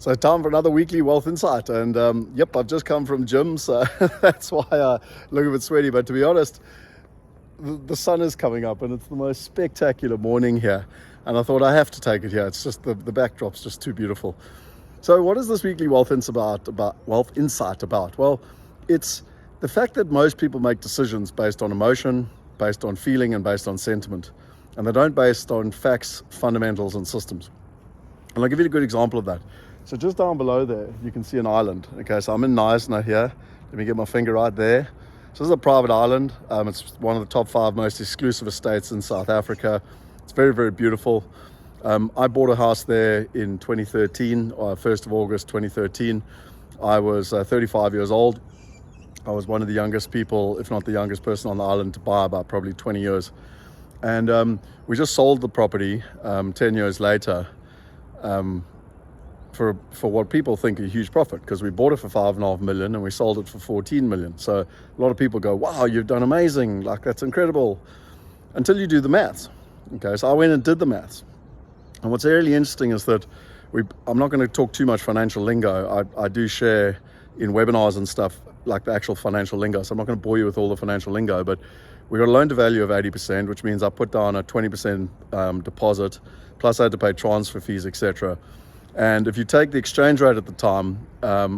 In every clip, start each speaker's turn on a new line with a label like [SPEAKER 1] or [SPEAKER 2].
[SPEAKER 1] So time for another weekly Wealth Insight, and yep, I've just come from gym, so that's why I look a bit sweaty. But to be honest, the sun is coming up, and it's the most spectacular morning here. And I thought I have to take it here. It's just the backdrop's just too beautiful. So what is this weekly Wealth Insight about? Well, it's the fact that most people make decisions based on emotion, based on feeling, and based on sentiment, and they don't based on facts, fundamentals, and systems. And I'll give you a good example of that. So just down below there, you can see an island. Okay, so I'm in Knysna here. Let me get my finger right there. So this is a private island. It's one of the top 5 most exclusive estates in South Africa. It's very, very beautiful. I bought a house there in 2013, 1st of August 2013. I was 35 years old. I was one of the youngest people, if not the youngest person on the island to buy, about probably 20 years. And we just sold the property 10 years later. For what people think a huge profit, because we bought it for 5.5 million and we sold it for 14 million. So a lot of people go, wow, you've done amazing, like that's incredible, until you do the maths. Okay, so I went and did the maths. And what's really interesting is that I'm not going to talk too much financial lingo. I do share in webinars and stuff like the actual financial lingo, so I'm not going to bore you with all the financial lingo, but we got a loan to value of 80%, which means I put down a 20% deposit, plus I had to pay transfer fees, etc. And if you take the exchange rate at the time,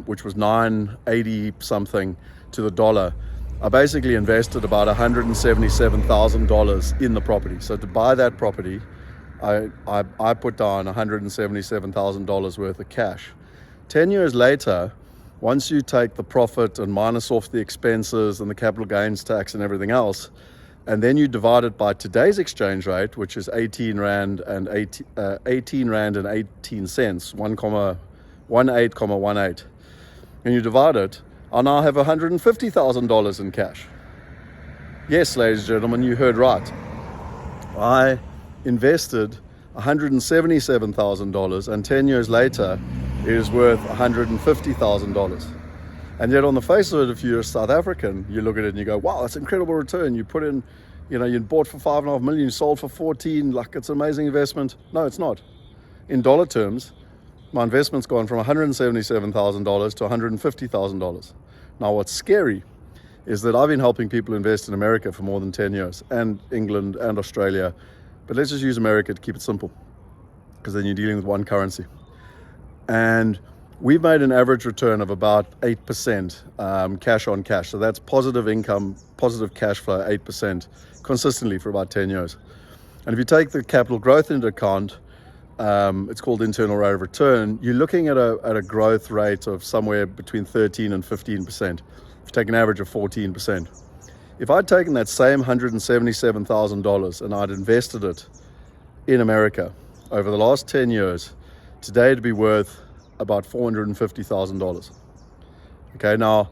[SPEAKER 1] which was 9.80 something to the dollar, I basically invested about $177,000 in the property. So to buy that property, I put down $177,000 worth of cash. 10 years later, once you take the profit and minus off the expenses and the capital gains tax and everything else, and then you divide it by today's exchange rate, which is 18 rand and 18 cents, 1,18,18, and you divide it, I now have $150,000 in cash. Yes, ladies and gentlemen, you heard right. I invested $177,000, and 10 years later, it is worth $150,000. And yet on the face of it, if you're a South African, you look at it and you go, wow, that's an incredible return. You put in, you bought for 5.5 million, you sold for 14, like it's an amazing investment. No, it's not. In dollar terms, my investment's gone from $177,000 to $150,000. Now what's scary is that I've been helping people invest in America for more than 10 years, and England and Australia. But let's just use America to keep it simple, because then you're dealing with one currency. And we've made an average return of about 8% cash on cash. So that's positive income, positive cash flow, 8% consistently for about 10 years. And if you take the capital growth into account, it's called internal rate of return, you're looking at a growth rate of somewhere between 13 and 15%. If you take an average of 14%. If I'd taken that same $177,000 and I'd invested it in America over the last 10 years, today it'd be worth about $450,000. Okay, now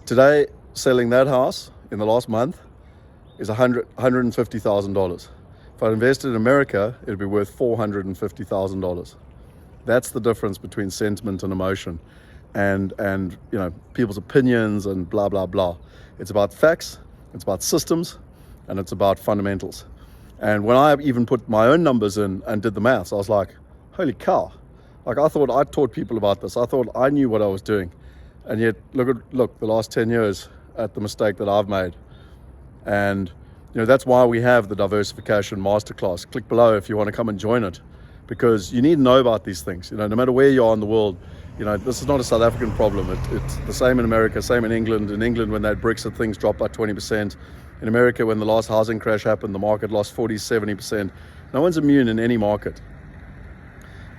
[SPEAKER 1] today selling that house in the last month is $150,000. If I invested in America, it'd be worth $450,000. That's the difference between sentiment and emotion, and people's opinions and blah blah blah. It's about facts, it's about systems, and it's about fundamentals. And when I even put my own numbers in and did the maths, I was like, holy cow. Like I thought I taught people about this. I thought I knew what I was doing. And yet, look, the last 10 years at the mistake that I've made. And, that's why we have the Diversification Masterclass. Click below if you want to come and join it, because you need to know about these things. No matter where you are in the world, this is not a South African problem. It's the same in America, same in England. In England, when that Brexit things dropped by 20%. In America, when the last housing crash happened, the market lost 40-70%. No one's immune in any market.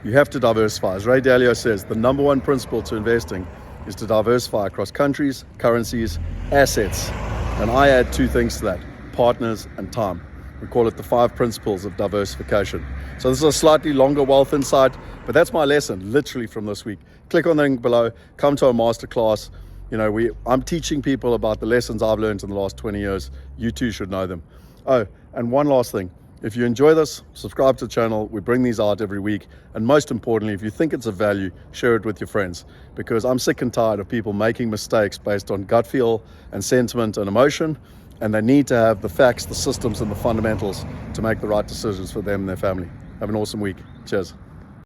[SPEAKER 1] You have to diversify. As Ray Dalio says, the number one principle to investing is to diversify across countries, currencies, assets. And I add 2 things to that: partners and time. We call it the 5 principles of diversification. So this is a slightly longer Wealth Insight, but that's my lesson literally from this week. Click on the link below, come to our masterclass. I'm teaching people about the lessons I've learned in the last 20 years. You too should know them. Oh, and one last thing. If you enjoy this, subscribe to the channel. We bring these out every week. And most importantly, if you think it's of value, share it with your friends, because I'm sick and tired of people making mistakes based on gut feel and sentiment and emotion. And they need to have the facts, the systems, and the fundamentals to make the right decisions for them and their family. Have an awesome week. Cheers.